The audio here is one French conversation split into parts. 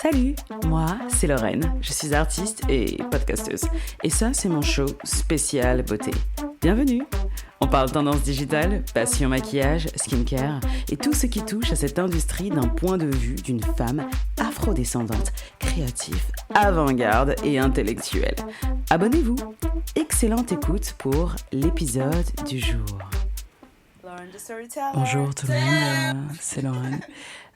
Salut, moi c'est Lorraine, je suis artiste et podcasteuse. Et ça c'est mon show spécial beauté. Bienvenue. On parle tendance digitale, passion maquillage, skincare et tout ce qui touche à cette industrie d'un point de vue d'une femme afrodescendante, créative, avant-garde et intellectuelle. Abonnez-vous. Excellente écoute pour l'épisode du jour. Bonjour tout le monde, c'est Lorraine.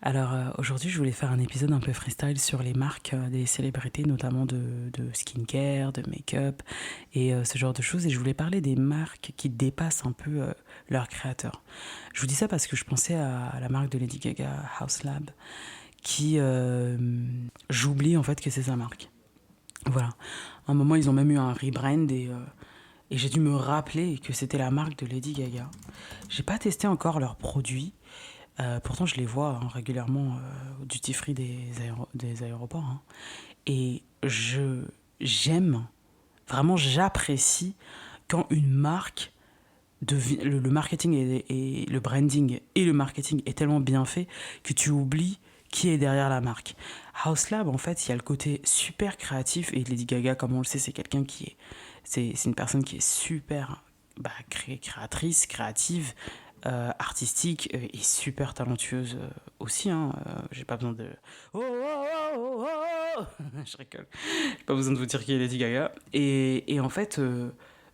Alors aujourd'hui je voulais faire un épisode un peu freestyle sur les marques des célébrités, notamment de skincare, de make-up et ce genre de choses. Et je voulais parler des marques qui dépassent un peu leurs créateurs. Je vous dis ça parce que je pensais à la marque de Lady Gaga, Haus Lab, qui j'oublie en fait que c'est sa marque. Voilà. À un moment ils ont même eu un rebrand et j'ai dû me rappeler que c'était la marque de Lady Gaga. J'ai pas testé encore leurs produits. Pourtant, je les vois régulièrement au duty free des aéroports. Hein. Et j'aime, vraiment j'apprécie quand une marque, le marketing et le branding et le marketing est tellement bien fait que tu oublies qui est derrière la marque. Haus Lab, en fait, il y a le côté super créatif. Et Lady Gaga, comme on le sait, c'est quelqu'un qui est... C'est une personne qui est super créatrice, créative, artistique et super talentueuse aussi. Hein. J'ai pas besoin de... Je rigole. J'ai pas besoin de vous dire qui est Lady Gaga. Et en fait,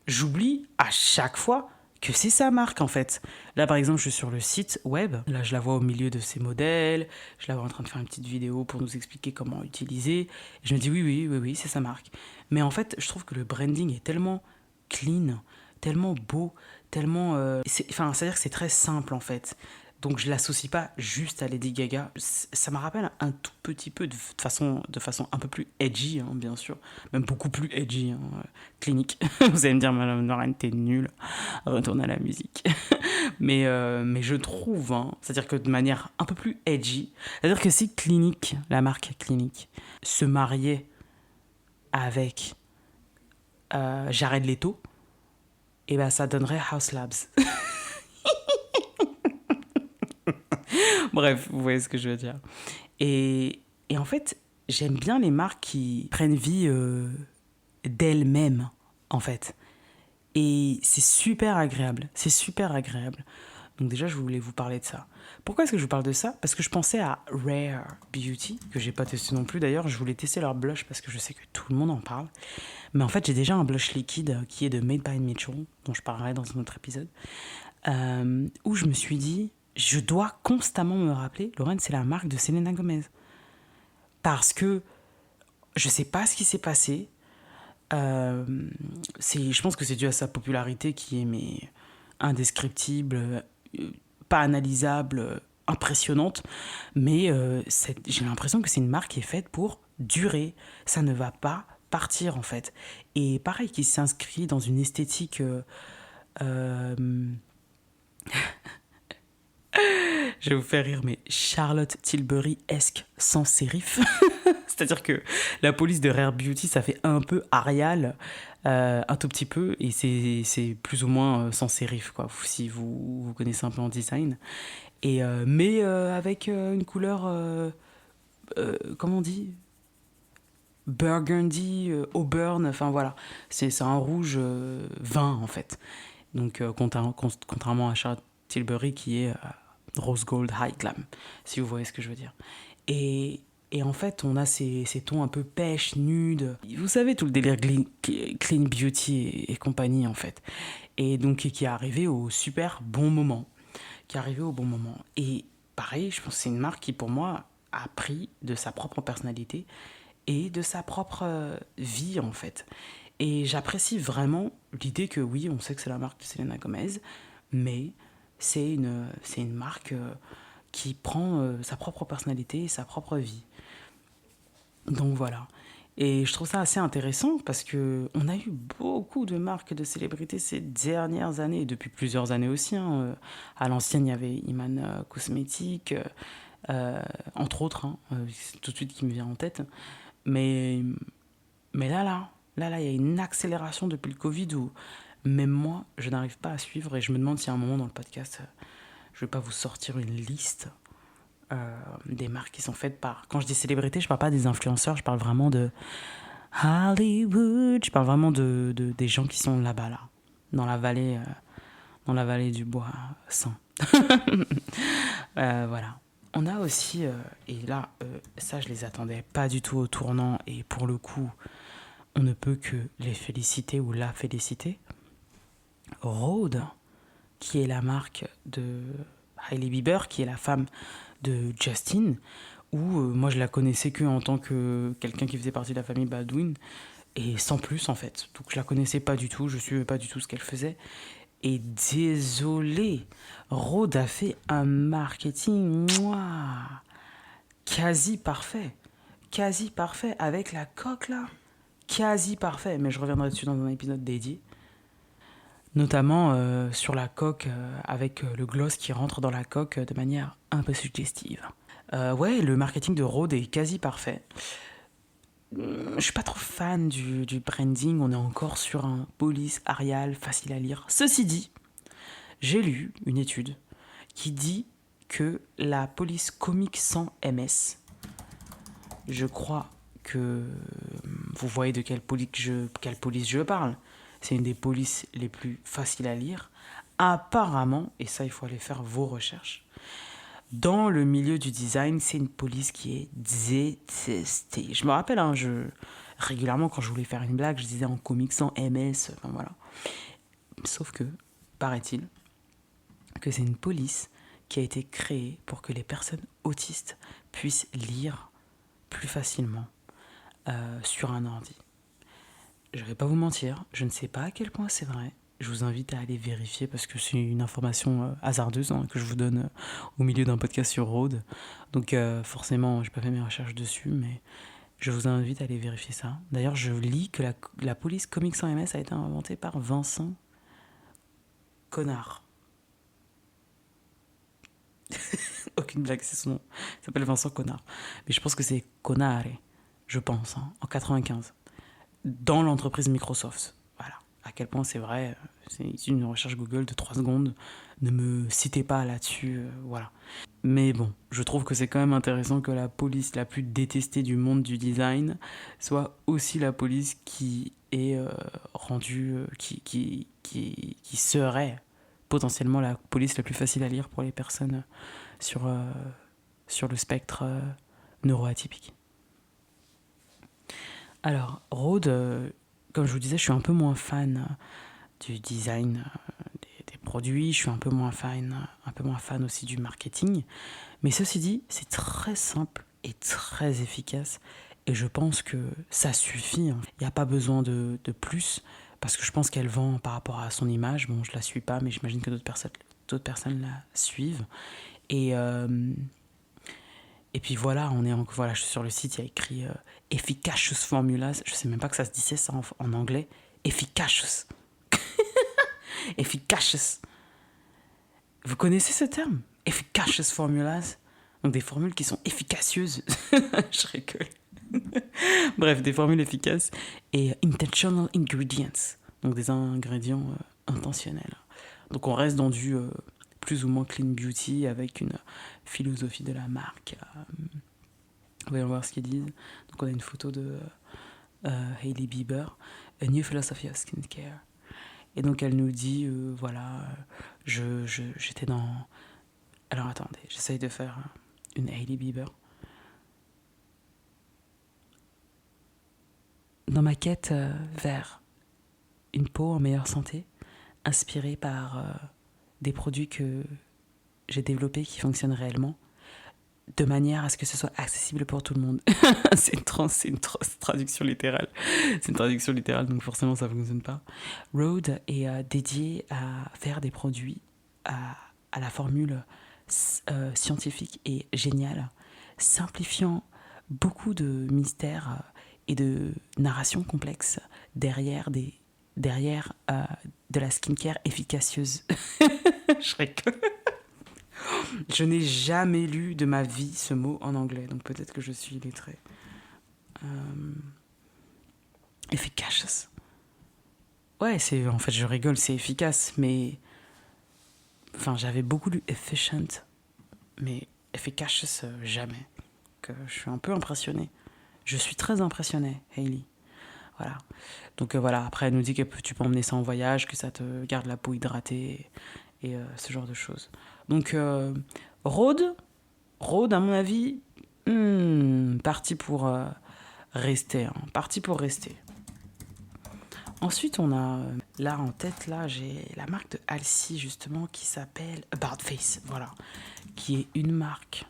j'oublie à chaque fois que c'est sa marque en fait. Là par exemple je suis sur le site web, là je la vois au milieu de ses modèles, je la vois en train de faire une petite vidéo pour nous expliquer comment utiliser, et je me dis oui c'est sa marque. Mais en fait je trouve que le branding est tellement clean, tellement beau, tellement... c'est-à-dire que c'est très simple en fait. Donc je l'associe pas juste à Lady Gaga. Ça me rappelle un tout petit peu de façon un peu plus edgy, hein, bien sûr. Même beaucoup plus edgy, hein, clinique. Vous allez me dire, Madame Lorraine, t'es nulle. Retourne à la musique. mais je trouve, hein, c'est-à-dire que de manière un peu plus edgy, c'est-à-dire que si Clinique, la marque Clinique, se mariait avec Jared Leto, et ben ça donnerait Haus Labs. Bref, vous voyez ce que je veux dire. Et en fait, j'aime bien les marques qui prennent vie d'elles-mêmes, en fait. Et c'est super agréable. C'est super agréable. Donc déjà, je voulais vous parler de ça. Pourquoi est-ce que je vous parle de ça ? Parce que je pensais à Rare Beauty, que j'ai pas testé non plus d'ailleurs. Je voulais tester leur blush parce que je sais que tout le monde en parle. Mais en fait, j'ai déjà un blush liquide qui est de Made by Mitchell, dont je parlerai dans un autre épisode, où je me suis dit... Je dois constamment me rappeler, Lorraine, c'est la marque de Selena Gomez. Parce que je sais pas ce qui s'est passé. Je pense que c'est dû à sa popularité qui est indescriptible, pas analysable, impressionnante. Mais j'ai l'impression que c'est une marque qui est faite pour durer. Ça ne va pas partir en fait. Et pareil, qui s'inscrit dans une esthétique... Je vais vous faire rire, mais Charlotte Tilbury-esque sans sérif. C'est-à-dire que la police de Rare Beauty, ça fait un peu Arial, un tout petit peu, et c'est plus ou moins sans sérif, quoi, si vous connaissez un peu en design. Mais avec une couleur, comment on dit ? Burgundy, auburn, enfin voilà. C'est un rouge vin, en fait. Donc, contrairement à Charlotte Tilbury, qui est... Rose Gold High Glam, si vous voyez ce que je veux dire. Et en fait, on a ces tons un peu pêche, nude. Vous savez, tout le délire clean beauty et compagnie, en fait. Et donc, qui est arrivé au super bon moment. Et pareil, je pense que c'est une marque qui, pour moi, a pris de sa propre personnalité et de sa propre vie, en fait. Et j'apprécie vraiment l'idée que, oui, on sait que c'est la marque de Selena Gomez, mais... c'est une marque qui prend sa propre personnalité et sa propre vie. Donc voilà. Et je trouve ça assez intéressant parce qu'on a eu beaucoup de marques de célébrités ces dernières années, depuis plusieurs années aussi. Hein. À l'ancienne, il y avait Iman Cosmetics, entre autres, hein, c'est tout de suite qui me vient en tête. Mais là, il y a une accélération depuis le Covid où même moi, je n'arrive pas à suivre et je me demande si à un moment dans le podcast, je ne vais pas vous sortir une liste des marques qui sont faites par... Quand je dis célébrité, je parle pas des influenceurs, je parle vraiment de Hollywood. Je parle vraiment des gens qui sont là-bas, là, dans la vallée du bois saint. Voilà. On a aussi, et là, ça je les attendais pas du tout au tournant, et pour le coup, on ne peut que les féliciter ou la féliciter. Rhode, qui est la marque de Hailey Bieber, qui est la femme de Justin, où moi je la connaissais que en tant que quelqu'un qui faisait partie de la famille Baldwin, et sans plus en fait. Donc je la connaissais pas du tout, je suivais pas du tout ce qu'elle faisait. Et désolé, Rhode a fait un marketing quasi parfait. Quasi parfait, avec la coque là. Quasi parfait, mais je reviendrai dessus dans un épisode dédié. Notamment sur la coque, avec le gloss qui rentre dans la coque de manière un peu suggestive. Ouais, le marketing de Rhode est quasi parfait. Je suis pas trop fan du branding, on est encore sur un police Arial facile à lire. Ceci dit, j'ai lu une étude qui dit que la police comique sans MS, je crois que vous voyez de quelle police je parle, c'est une des polices les plus faciles à lire. Apparemment, et ça il faut aller faire vos recherches, dans le milieu du design, c'est une police qui est détestée. Je me rappelle, régulièrement quand je voulais faire une blague, je disais en comics sans MS, enfin voilà. Sauf que, paraît-il, que c'est une police qui a été créée pour que les personnes autistes puissent lire plus facilement sur un ordi. Je vais pas vous mentir, je ne sais pas à quel point c'est vrai. Je vous invite à aller vérifier parce que c'est une information hasardeuse que je vous donne au milieu d'un podcast sur Rhode. Donc forcément, je n'ai pas fait mes recherches dessus, mais je vous invite à aller vérifier ça. D'ailleurs, je lis que la police Comics sans MS a été inventée par Vincent Connard. Aucune blague, c'est son nom. Il s'appelle Vincent Connard. Mais je pense que c'est Connare, je pense, en 95. Dans l'entreprise Microsoft. Voilà. À quel point c'est vrai, c'est une recherche Google de 3 secondes. Ne me citez pas là-dessus, voilà. Mais bon, je trouve que c'est quand même intéressant que la police la plus détestée du monde du design soit aussi la police qui est rendue, qui serait potentiellement la police la plus facile à lire pour les personnes sur le spectre neuroatypique. Alors, Rhode, comme je vous disais, je suis un peu moins fan du design des produits, je suis un peu moins fan aussi du marketing. Mais ceci dit, c'est très simple et très efficace. Et je pense que ça suffit. Il n'y a pas besoin de plus, parce que je pense qu'elle vend par rapport à son image. Bon, je la suis pas, mais j'imagine que d'autres personnes la suivent. Et puis voilà, je suis sur le site, il y a écrit Efficacious Formulas. Je sais même pas que ça se disait ça en anglais. Efficacious. Efficacious. Vous connaissez ce terme? Efficacious Formulas. Donc des formules qui sont efficacieuses. Je rigole. Bref, des formules efficaces. Et intentional ingredients. Donc des ingrédients intentionnels. Donc on reste dans du plus ou moins clean beauty avec une philosophie de la marque. Voyons voir ce qu'ils disent. Donc on a une photo de Hailey Bieber, A New Philosophy of Skincare. Et donc elle nous dit, j'étais dans... Alors attendez, j'essaye de faire une Hailey Bieber. Dans ma quête vers une peau en meilleure santé, inspirée par des produits que j'ai développés qui fonctionnent réellement, de manière à ce que ce soit accessible pour tout le monde. c'est une traduction littérale. C'est une traduction littérale, donc forcément ça ne fonctionne pas. Rhode est dédié à faire des produits à la formule scientifique et géniale, simplifiant beaucoup de mystères et de narrations complexes derrière de la skincare efficacieuse. Je rigole. Je n'ai jamais lu de ma vie ce mot en anglais, donc peut-être que je suis illettrée. Efficacious. Ouais, en fait, je rigole, c'est efficace, mais... Enfin, j'avais beaucoup lu efficient, mais efficacious, jamais. Que je suis un peu impressionnée. Je suis très impressionnée, Hailey. Voilà. Donc voilà, après elle nous dit que tu peux emmener ça en voyage, que ça te garde la peau hydratée et ce genre de choses. Donc Rhode, à mon avis, parti pour rester. Hein, parti pour rester. Ensuite, on a là en tête, là, j'ai la marque de Halsey justement qui s'appelle About Face, voilà, qui est une marque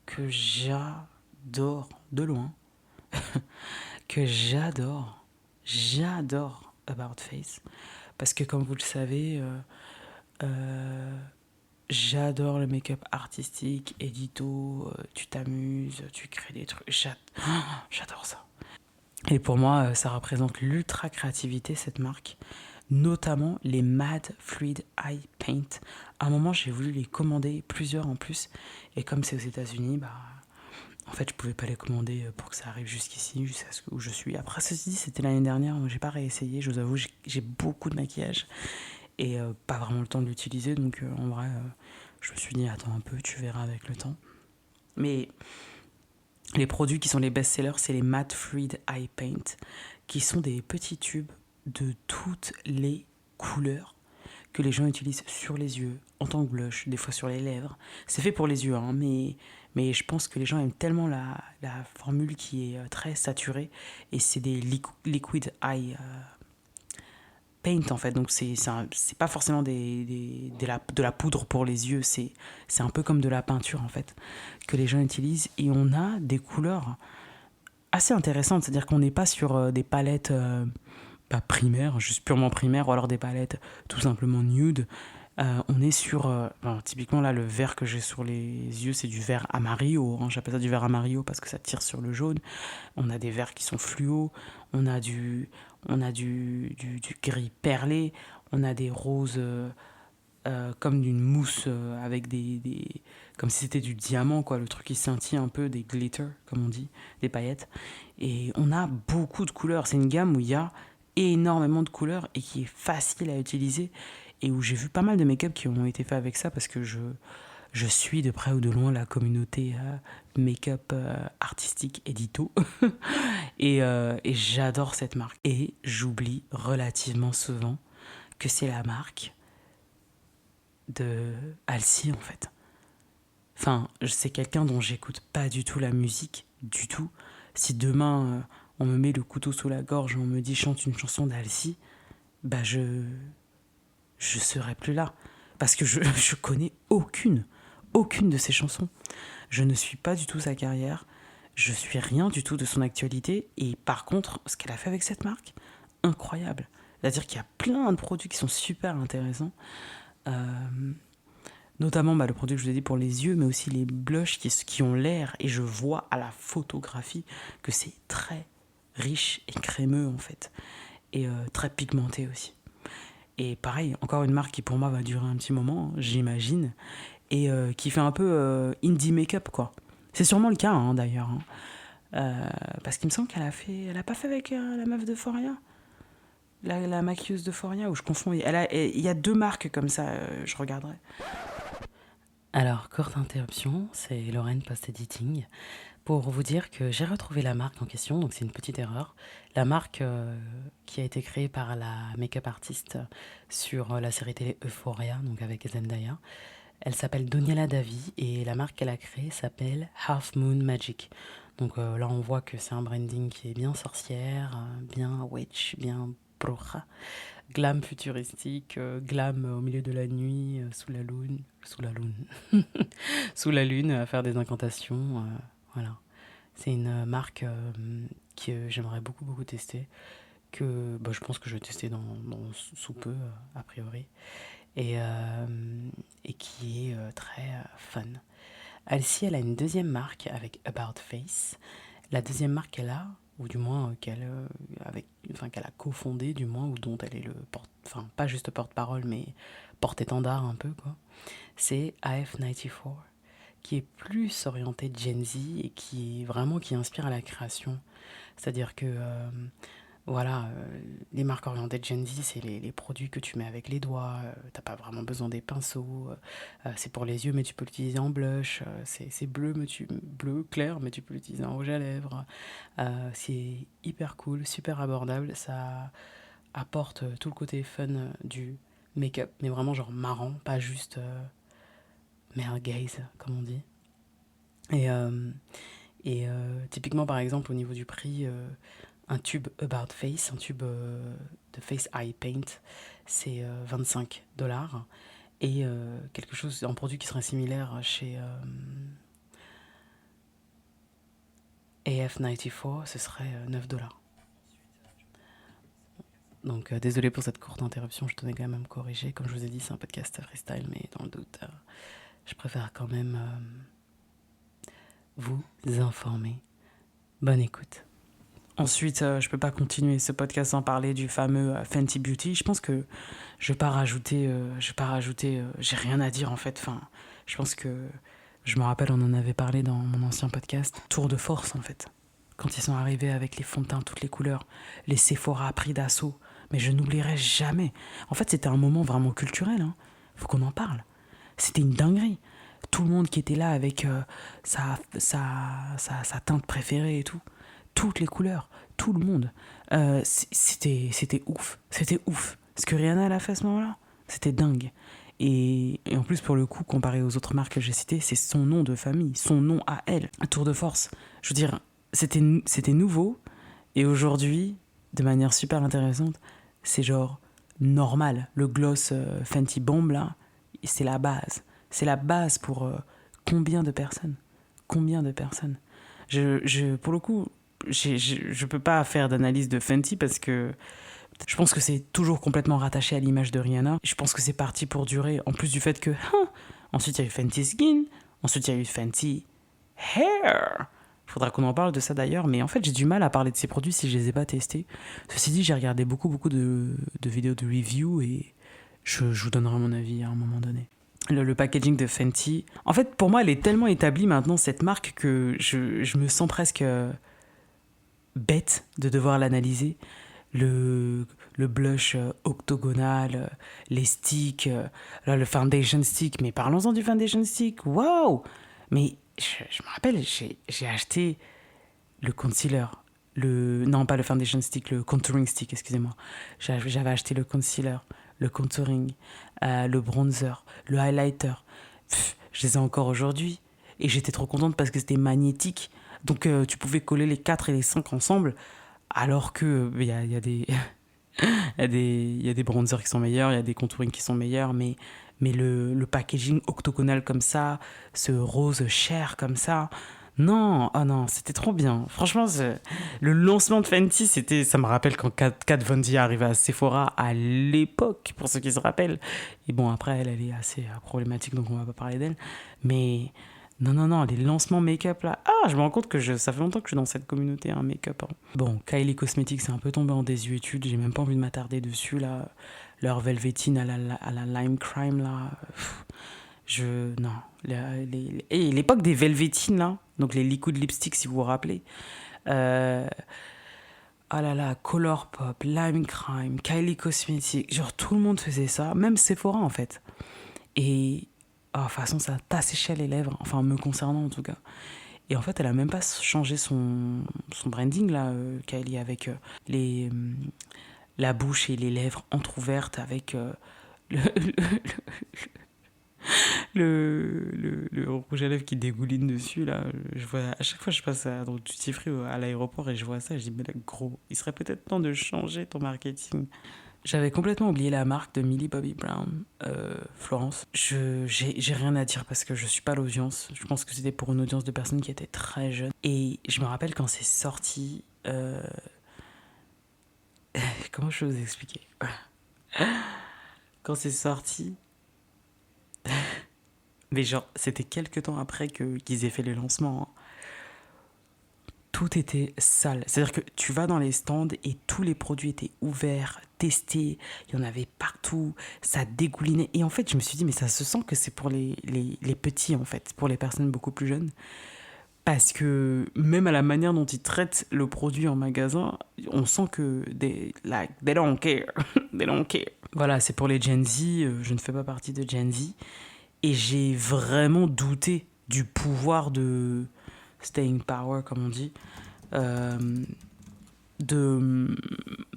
que j'adore de loin, que j'adore About Face, parce que comme vous le savez, euh, j'adore le make-up artistique, édito, tu t'amuses, tu crées des trucs, j'adore ça. Et pour moi, ça représente l'ultra créativité, cette marque, notamment les Mad Fluid Eye Paint. À un moment, j'ai voulu les commander, plusieurs en plus, et comme c'est aux États-Unis, bah, en fait, je pouvais pas les commander pour que ça arrive jusqu'ici, jusqu'à où je suis. Après, ceci dit, c'était l'année dernière, donc j'ai pas réessayé. Je vous avoue, j'ai beaucoup de maquillage et pas vraiment le temps de l'utiliser, donc en vrai, je me suis dit, attends un peu, tu verras avec le temps. Mais les produits qui sont les best-sellers, c'est les Matte Fluid Eye Paint, qui sont des petits tubes de toutes les couleurs que les gens utilisent sur les yeux, en tant que blush, des fois sur les lèvres. C'est fait pour les yeux, hein, mais je pense que les gens aiment tellement la formule qui est très saturée, et c'est des liquid eye paint en fait, donc c'est pas forcément de la poudre pour les yeux, c'est un peu comme de la peinture en fait, que les gens utilisent, et on a des couleurs assez intéressantes, c'est-à-dire qu'on n'est pas sur des palettes pas primaires, juste purement primaires, ou alors des palettes tout simplement nude. On est sur, typiquement là, le vert que j'ai sur les yeux, c'est du vert Amarillo, hein, j'appelle ça du vert Amarillo parce que ça tire sur le jaune. On a des verts qui sont fluo, on a du gris perlé, on a des roses comme d'une mousse avec comme si c'était du diamant, quoi, le truc qui scintille un peu, des glitter, comme on dit, des paillettes. Et on a beaucoup de couleurs, c'est une gamme où il y a énormément de couleurs et qui est facile à utiliser, et où j'ai vu pas mal de make-up qui ont été faits avec ça, parce que je suis de près ou de loin la communauté make-up artistique édito et j'adore cette marque. Et j'oublie relativement souvent que c'est la marque de Halsey en fait. Enfin, c'est quelqu'un dont j'écoute pas du tout la musique, du tout. Si demain on me met le couteau sous la gorge et on me dit chante une chanson d'Halsey, bah je serai plus là. Parce que je connais aucune de ses chansons. Je ne suis pas du tout sa carrière, je suis rien du tout de son actualité, et par contre, ce qu'elle a fait avec cette marque, incroyable. C'est-à-dire qu'il y a plein de produits qui sont super intéressants, notamment le produit que je vous ai dit pour les yeux, mais aussi les blushs qui ont l'air, et je vois à la photographie que c'est très riche et crémeux en fait, et très pigmenté aussi. Et pareil, encore une marque qui pour moi va durer un petit moment, j'imagine, et qui fait un peu indie make-up quoi. C'est sûrement le cas hein, d'ailleurs, hein. Parce qu'il me semble elle a pas fait avec la meuf d'Euphoria, la maquilleuse d'Euphoria, ou je confonds. Il y a deux marques comme ça, je regarderai. Alors, courte interruption, c'est Lorraine Post-Editing, pour vous dire que j'ai retrouvé la marque en question, donc c'est une petite erreur. La marque qui a été créée par la make-up artiste sur la série télé Euphoria, donc avec Zendaya, elle s'appelle Daniela Davi, et la marque qu'elle a créée s'appelle Half Moon Magic. Donc là, on voit que c'est un branding qui est bien sorcière, bien witch, bien bruja, glam futuristique, glam au milieu de la nuit, sous la lune, sous la lune, à faire des incantations. Voilà. C'est une marque que j'aimerais beaucoup tester, que je pense que je vais tester sous peu, a priori, et qui est très fun. Halsey, elle a une deuxième marque avec About Face. La deuxième marque qu'elle a, ou du moins qu'elle a cofondée, du moins, ou dont elle est pas juste porte-parole, mais porte-étendard un peu, quoi, c'est AF94, qui est plus orienté Gen Z et qui inspire à la création. C'est-à-dire que Voilà, les marques orientées Gen Z, c'est les produits que tu mets avec les doigts, tu pas vraiment besoin des pinceaux, c'est pour les yeux, mais tu peux l'utiliser en blush, c'est bleu, bleu clair, mais tu peux l'utiliser en rouge à lèvres. C'est hyper cool, super abordable, ça apporte tout le côté fun du make-up, mais vraiment genre marrant, pas juste male gaze, comme on dit. Et, typiquement, par exemple, au niveau du prix, un tube About Face, un tube de Face Eye Paint, c'est 25 $. Et quelque chose, un produit qui serait similaire chez AF94, ce serait 9 $. Donc désolé pour cette courte interruption, je tenais quand même à me corriger. Comme je vous ai dit, c'est un podcast freestyle, mais dans le doute, je préfère quand même vous informer. Bonne écoute. Ensuite, je peux pas continuer ce podcast sans parler du fameux Fenty Beauty. Je pense que je vais pas rajouter, j'ai rien à dire en fait. Enfin, je pense que je me rappelle, on en avait parlé dans mon ancien podcast. Tour de force en fait. Quand ils sont arrivés avec les fonds de teint toutes les couleurs, les Sephora pris d'assaut. Mais je n'oublierai jamais. En fait, c'était un moment vraiment culturel. Hein. Faut qu'on en parle. C'était une dinguerie. Tout le monde qui était là avec sa teinte préférée et tout. Toutes les couleurs, tout le monde. C'était ouf. C'était ouf. Ce que Rihanna elle a fait à ce moment-là, c'était dingue. Et en plus, pour le coup, comparé aux autres marques que j'ai citées, c'est son nom de famille, son nom à elle. Un tour de force. Je veux dire, c'était nouveau. Et aujourd'hui, de manière super intéressante, c'est genre normal. Le gloss Fenty Bomb, là, c'est la base. C'est la base pour combien de personnes. Combien de personnes. Pour le coup, je peux pas faire d'analyse de Fenty parce que je pense que c'est toujours complètement rattaché à l'image de Rihanna. Je pense que c'est parti pour durer, en plus du fait que ensuite il y a eu Fenty Skin, ensuite il y a eu Fenty Hair. Faudra qu'on en parle de ça d'ailleurs, mais en fait j'ai du mal à parler de ces produits si je les ai pas testés. Ceci dit, j'ai regardé beaucoup de vidéos de review et je vous donnerai mon avis à un moment donné. Le packaging de Fenty, en fait pour moi elle est tellement établie maintenant cette marque que je me sens presque bête de devoir l'analyser. Le blush octogonal, les sticks, là, le foundation stick. Mais parlons-en du foundation stick. Waouh! Mais je me rappelle, j'ai acheté le concealer. Non, pas le foundation stick, le contouring stick, excusez-moi. J'avais acheté le concealer, le contouring, le bronzer, le highlighter. Je les ai encore aujourd'hui. Et j'étais trop contente parce que c'était magnétique. Donc tu pouvais coller les 4 et les 5 ensemble. Alors que il y a des il y a des bronzers qui sont meilleurs, il y a des contourings qui sont meilleurs, mais le packaging octogonal comme ça, ce rose cher comme ça, non, oh non, c'était trop bien. Franchement, le lancement de Fenty, ça me rappelle quand Kat Von D est arrivée à Sephora à l'époque, pour ceux qui se rappellent. Et bon, après, elle est assez problématique, donc on va pas parler d'elle. Mais non, les lancements make-up là. Ah, je me rends compte que ça fait longtemps que je suis dans cette communauté make-up. Hein. Bon, Kylie Cosmetics, c'est un peu tombé en désuétude. J'ai même pas envie de m'attarder dessus là. Leur Velvetine à la Lime Crime là. Non. Et l'époque des Velvetines là, donc les liquid lipsticks si vous vous rappelez. Ah là là, Colourpop, Lime Crime, Kylie Cosmetics. Genre tout le monde faisait ça. Même Sephora en fait. Et de toute façon, ça t'asséchait les lèvres, enfin me concernant en tout cas. Et en fait, elle a même pas changé son branding là, Kylie, avec la bouche et les lèvres entrouvertes avec le, le rouge à lèvres qui dégouline dessus là. Je vois, à chaque fois je passe dans le duty free à l'aéroport et je vois ça, je dis mais là, gros, il serait peut-être temps de changer ton marketing. J'avais complètement oublié la marque de Millie Bobby Brown, Florence. J'ai rien à dire parce que je suis pas l'audience. Je pense que c'était pour une audience de personnes qui étaient très jeunes. Et je me rappelle quand c'est sorti. Comment je vais vous expliquer? Quand c'est sorti. Mais genre, c'était quelques temps après qu'ils aient fait les lancements. Hein. Tout était sale. C'est-à-dire que tu vas dans les stands et tous les produits étaient ouverts, testés, il y en avait partout, ça dégoulinait. Et en fait, je me suis dit, mais ça se sent que c'est pour les petits, en fait, pour les personnes beaucoup plus jeunes. Parce que même à la manière dont ils traitent le produit en magasin, on sent que they don't care. They don't care. Voilà, c'est pour les Gen Z, je ne fais pas partie de Gen Z. Et j'ai vraiment douté du pouvoir de staying power, comme on dit, euh, de,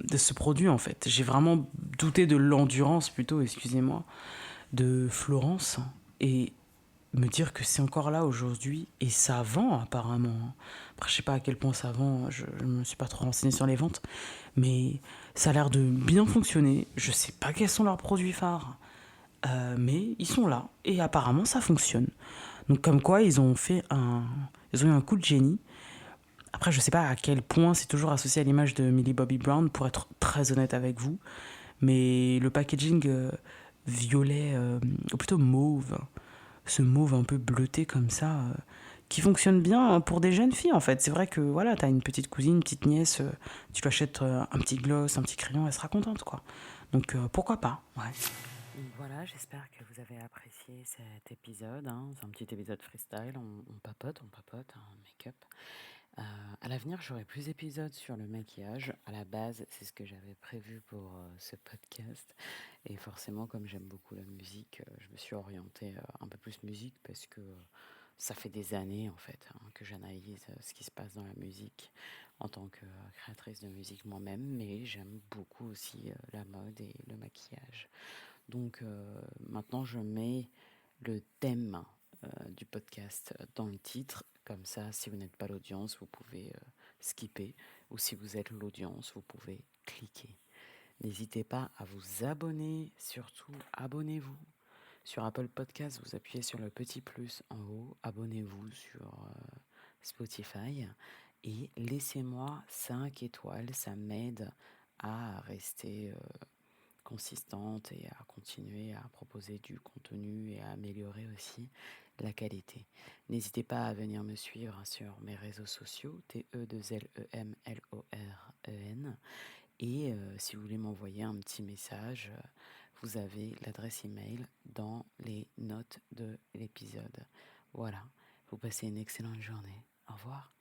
de ce produit en fait. J'ai vraiment douté de l'endurance plutôt, excusez-moi, de Florence. Et me dire que c'est encore là aujourd'hui et ça vend apparemment. Après, je sais pas à quel point ça vend, je me suis pas trop renseigné sur les ventes, mais ça a l'air de bien fonctionner. Je sais pas quels sont leurs produits phares, mais ils sont là et apparemment ça fonctionne. Donc comme quoi ils ont eu un coup de génie. Après, je sais pas à quel point c'est toujours associé à l'image de Millie Bobby Brown, pour être très honnête avec vous, mais le packaging violet, ou plutôt mauve, ce mauve un peu bleuté comme ça, qui fonctionne bien pour des jeunes filles en fait. C'est vrai que voilà, t'as une petite cousine, une petite nièce, tu lui achètes un petit gloss, un petit crayon, elle sera contente quoi. Donc pourquoi pas, ouais. Donc voilà, j'espère que vous avez apprécié cet épisode, hein. C'est un petit épisode freestyle, on papote, hein, make-up. À l'avenir, j'aurai plus d'épisodes sur le maquillage. À la base, c'est ce que j'avais prévu pour ce podcast. Et forcément, comme j'aime beaucoup la musique, je me suis orientée un peu plus musique parce que ça fait des années en fait, hein, que j'analyse ce qui se passe dans la musique en tant que créatrice de musique moi-même, mais j'aime beaucoup aussi la mode et le maquillage. Donc maintenant, je mets le thème du podcast dans le titre. Comme ça, si vous n'êtes pas l'audience, vous pouvez skipper. Ou si vous êtes l'audience, vous pouvez cliquer. N'hésitez pas à vous abonner. Surtout, abonnez-vous. Sur Apple Podcast, vous appuyez sur le petit plus en haut. Abonnez-vous sur Spotify. Et laissez-moi 5 étoiles. Ça m'aide à rester consistante et à continuer à proposer du contenu et à améliorer aussi la qualité. N'hésitez pas à venir me suivre sur mes réseaux sociaux, TE2LEMLOREN. Et si vous voulez m'envoyer un petit message, vous avez l'adresse email dans les notes de l'épisode. Voilà, vous passez une excellente journée. Au revoir.